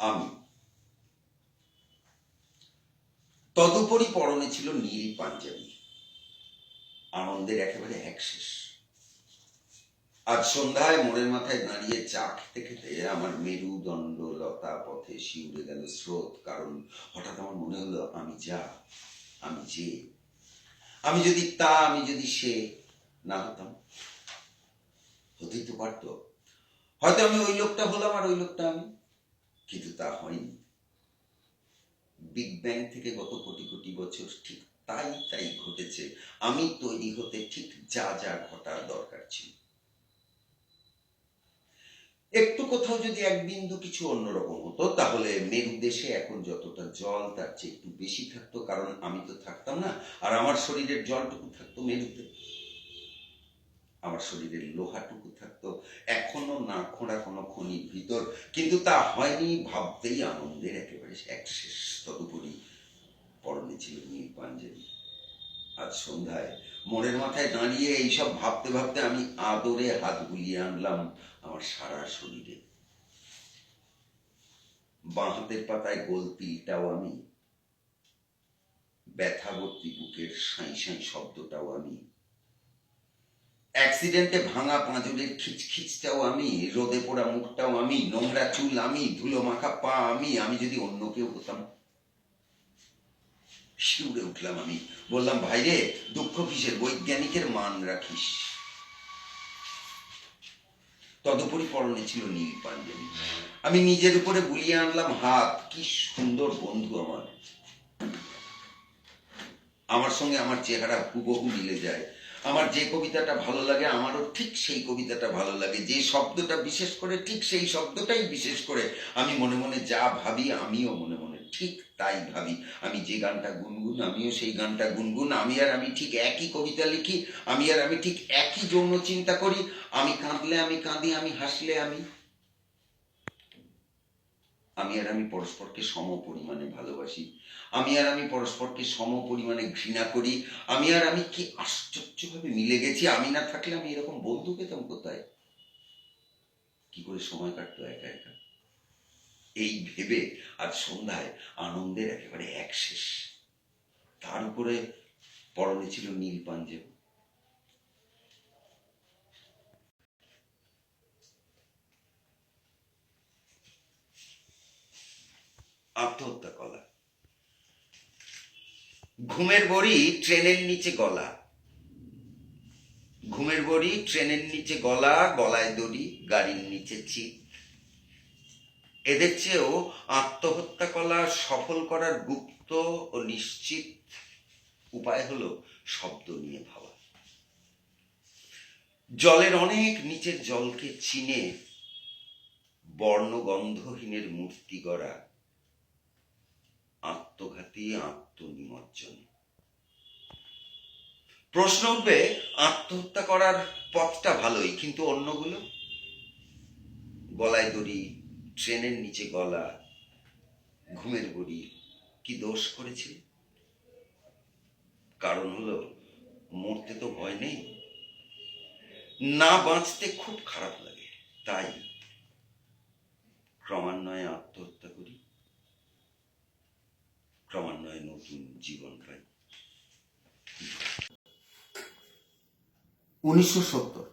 আমি। তদুপরি পরনে ছিল নীল পাঞ্জাবি। আনন্দের একেবারে একশেষ। আজ সন্ধ্যায় মোড়ের মাথায় দাঁড়িয়ে চা খেতে খেতে আমার মেরুদণ্ড লতা পথে শিউরে গেল স্রোত। কারণ হঠাৎ আমার মনে হলো আমি যা, আমি যে, আমি যদি তা, আমি যদি সে না হতাম। হতেই তো পারত, হয়তো আমি ওই লোকটা হলাম আর ওই লোকটা আমি, কিন্তু তা হয়নি। বিগ ব্যাং থেকে গত কোটি কোটি বছর ঠিক তাই তাই ঘটেছে। আমি তৈরি হতে ঠিক যা যা ঘটার দরকার ছিল। একটু কোথাও যদি এক বিন্দু কিছু অন্যরকম হতো, তাহলে মেরু দেশে এখন যতটা জল তার চেয়ে একটু বেশি থাকতো। কারণ আমি তো থাকতাম না, আর আমার শরীরের জলটুকু থাকতো মেরুতে, আমার শরীরের লোহাটুকু থাকতো এখনো না খোঁড়া কোনো খনির ভিতর। কিন্তু তা হয়নি, ভাবতেই আনন্দের একেবারে একশেষ। তদুপরি পরনে ছিল নীল পাঞ্জাবি। আজ সন্ধ্যায় মোড়ের মাথায় দাঁড়িয়ে এইসব ভাবতে ভাবতে আমি আদরে হাত বুলিয়ে আনলাম আমার সারা শরীরে। বাঁ হাতের পাতায় গোল তিলটাও আমি, ব্যথাবর্তী বুকের সাঁই সাঁই শব্দটাও আমি, অ্যাক্সিডেন্টে ভাঙা পাঁজরের খিচখিচটাও আমি, রোদে পোড়া মুখটাও আমি, নোংরা চুল আমি, ধুলো মাখা পা আমি। আমি যদি অন্য কেউ হতাম। শিউরে উঠলাম আমি, বললাম ভাইরে, দুঃখ কিসের, বৈজ্ঞানিকের মান রাখিস। তদুপরি পরনে ছিল নীল পাঞ্জাবি। আমি নিজের উপরে বুলিয়ে আনলাম হাত। কি সুন্দর বন্ধু আমার, আমার সঙ্গে আমার চেহারা হুবহু মিলে যায়। আমার যে কবিতাটা ভালো লাগে আমারও ঠিক সেই কবিতাটা ভালো লাগে। যে শব্দটা বিশেষ করে ঠিক সেই শব্দটাই বিশেষ করে। আমি মনে মনে যা ভাবি আমিও মনে মনে ঠিক তাই ভাবি। আমি যে গানটা গুনগুন আমিও সেই গানটা গুনগুন। আমি ঠিক একই কবিতা লিখি। আমি ঠিক একই যৌন চিন্তা করি। আমি কাঁদলে আমি কাঁদি, আমি হাসলে আমি পরস্পরকে সম পরিমাণে ভালোবাসি। আমি পরস্পরকে সম পরিমাণে ঘৃণা করি। আমি কি আশ্চর্যভাবে মিলে গেছি। আমি না থাকলে আমি এরকম বন্ধু পেতাম কোথায়? কি করে সময় কাটতো একা একা, এই ভেবে আজ সন্ধ্যায় আনন্দের একেবারে একশেষ। তার উপরে পরনে ছিল নীল পাঞ্জাবি। আত্মহত্যা কলা। ঘুমের বড়ি ট্রেনের নিচে গলা, ঘুমের বড়ি ট্রেনের নিচে গলা, গলায় দড়ি গাড়ির নিচে চিত। এদের চেয়েও আত্মহত্যা কলা সফল করার গুপ্ত ও নিশ্চিত উপায় হলো শব্দ নিয়ে ভাবা। জলের অনেক নিচের জলকে চিনে বর্ণগন্ধহীনের মূর্তি গড়া আত্মঘাতী আত্মনিমজ্জন। প্রশ্ন উঠবে, আত্মহত্যা করার পথটা ভালোই, কিন্তু অন্যগুলো? গলায় দড়ি, ট্রেনের নিচে গলা, ঘুমের বড়ি কি দোষ করেছিল? কারণ হলো মরতে তো ভয় নেই, না বাঁচতে খুব খারাপ লাগে, তাই ক্রমান্বয়ে আত্মহত্যা করি, ক্রমান্বয়ে নতুন জীবন পাই। 1970।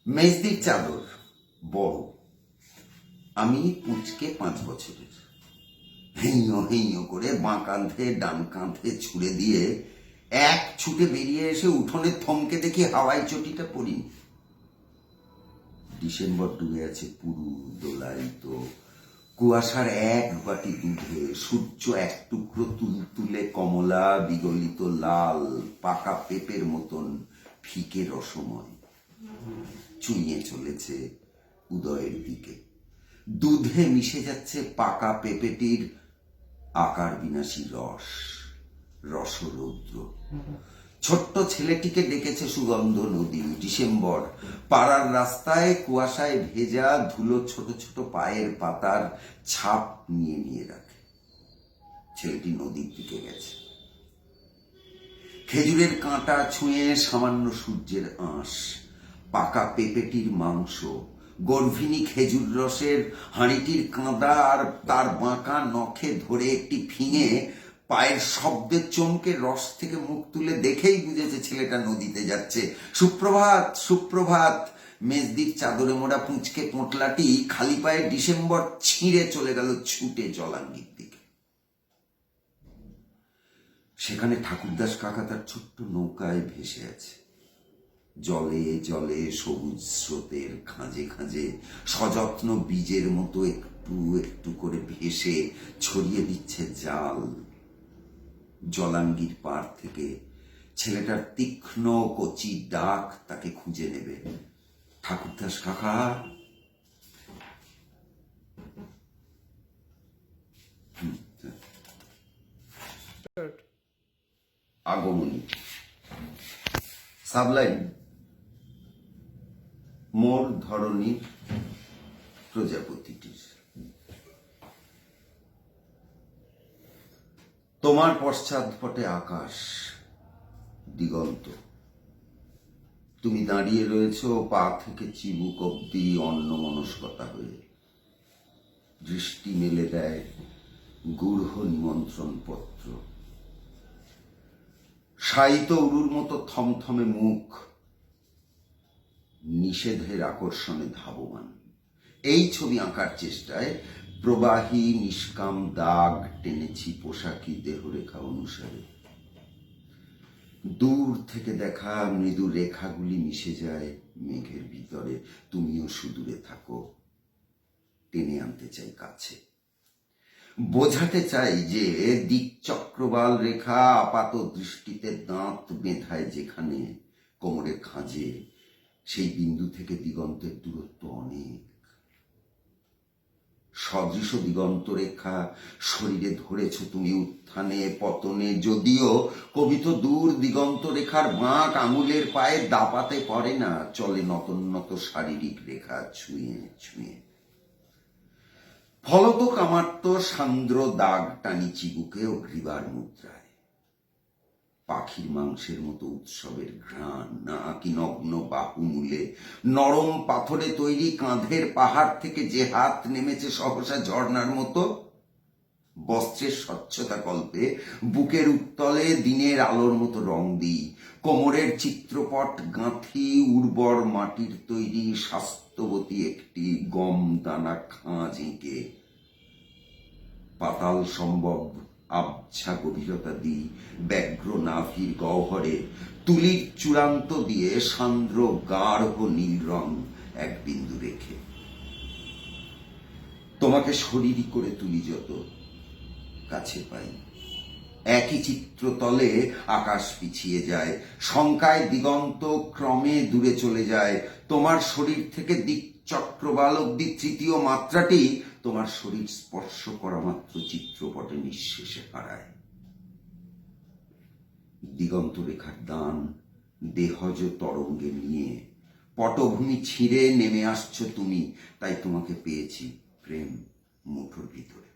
মেজদির চাদর বড়, আমি পুচকে 5 বছরের। হেঁয়ো হেঁয়ো করে বাঁ কাঁধে ডান কাঁধে ছুড়ে দিয়ে এক ছুটে বেরিয়ে এসে উঠোনে থমকে দেখি হাওয়াই চটিটা পরিনি। ডিসেম্বর ডুবে আছে পুরু দোলায়িত কুয়াশার এক বাটি দুধে। সূর্য এক টুকরো তুলতুলে কমলা, বিগলিত লাল, পাকা পেঁপের মতন ফিকে রসময় চুইয়ে চলেছে উদয়ের দিকে। দুধে মিশে যাচ্ছে পাকা পেঁপেটির আকার বিনাশী রস, রসরৌদ্র। ছোট্ট ছেলেটিকে ডেকেছে সুগন্ধ নদী। ডিসেম্বর পাড়ার রাস্তায় কুয়াশায় ভেজা ধুলো ছোট ছোট পায়ের পাতার ছাপ নিয়ে নিয়ে রাখে। ছেলেটি নদীর দিকে গেছে। খেজুরের কাঁটা ছুঁয়ে সামান্য সূর্যের আঁশ, পাকা পেঁপেটির মাংস, গর্ভিণী খেজুর রসের হাঁড়িটির কাঁদা আর তার বাঁকা নখে ধরে একটি ফিঙে পায়ের শব্দে চমকে রস থেকে মুখ তুলে দেখেই বুঝেছে ছেলেটা নদীতে যাচ্ছে। সুপ্রভাত, সুপ্রভাত। মেজদির চাদরে মোড়া পুঁচকে পোঁটলাটি খালি পায়ে ডিসেম্বর ছিঁড়ে চলে গেল ছুটে জলাঙ্গির দিকে। সেখানে ঠাকুরদাস কাকা তার ছোট্ট নৌকায় ভেসে আছে। জলে জলে সবুজ স্রোতের খাঁজে খাঁজে সযত্ন বীজের মতো একটু একটু করে ভেসে ছড়িয়ে দিচ্ছে জাল। জলাঙ্গির পাড় থেকে ছেলেটার তীক্ষ্ণ কচি ডাক তাকে খুঁজে নেবে। ঠাকুরদাস কাকা, আগমনী সাবলাইন মোর ধরনীর প্রজাপতিটির। তোমার পশ্চাৎপটে আকাশ, দিগন্ত। তুমি দাঁড়িয়ে রয়েছ পা থেকে চিবুক অব্দি অন্যমনস্কতা হয়ে। দৃষ্টি মেলে দেয় গূঢ় নিমন্ত্রণ পত্র। শায়িত উরুর মতো থমথমে মুখ, নিষেধের আকর্ষণে ধাবমান। এই ছবি আঁকার চেষ্টায় প্রবাহী নিষ্কাম দাগ টেনেছি পোশাকি দেহরেখা অনুসারে। দূর থেকে দেখা মৃদু রেখাগুলি মিশে যায় মেঘের ভিতরে। তুমিও সুদূরে থাকো, টেনে আনতে চাই কাছে। বোঝাতে চাই যে দিকচক্রবাল রেখা আপাত দৃষ্টিতে দাঁত বেঁধায় যেখানে কোমরের খাঁজে, সেই বিন্দু থেকে দিগন্তের দূরত্ব অনেক। সদৃশ দিগন্ত রেখা শরীরে ধরেছ তুমি উত্থানে পতনে। যদিও কবি তো দূর দিগন্ত রেখার বাঁক আঙুলের পায়ে দাপাতে পারে না, চলে নতন্নত শারীরিক রেখা ছুঁয়ে ছুঁয়ে। ফলত কামার্ত সান্দ্র দাগ টানি চিবুকে ও গ্রীবার মুদ্রায়। পাখির মাংসের মতো উৎসবের ঘ্রাণ নাকি নগ্ন বাহুমূলে। নরম পাথরে তৈরি কাঁধের পাহাড় থেকে যে হাত নেমেছে সহসা ঝর্ণার মতো। বস্ত্রের স্বচ্ছতা কল্পে বুকের উত্তলে দিনের আলোর মতো রং দিই। কোমরের চিত্রপট গাঁথি উর্বর মাটির তৈরি স্বাস্থ্যবতী একটি গম দানা খাঁজ এঁকে। পাতাল সম্ভব আবছা গভীরতা দিই ব্যগ্র নাভির গহ্বরে। তুলির চূড়ান্ত দিয়ে সান্দ্র গাঢ় নীল রং এক বিন্দু রেখে। তোমাকে শরীরই করে তুলি যত কাছে পাই। একই চিত্রতলে আকাশ পিছিয়ে যায়, শঙ্কায় দিগন্ত ক্রমে দূরে চলে যায়। তোমার শরীর থেকে দিকচক্রবাল অব্দি তৃতীয় মাত্রাটি তোমার শরীর স্পর্শ করা মাত্র চিত্রপটে নিঃশেষে হারায়। দিগন্ত রেখার দান দেহজ তরঙ্গে নিয়ে পটভূমি ছিঁড়ে নেমে আসছো তুমি। তাই তোমাকে পেয়েছি প্রেম মুঠোর ভিতরে।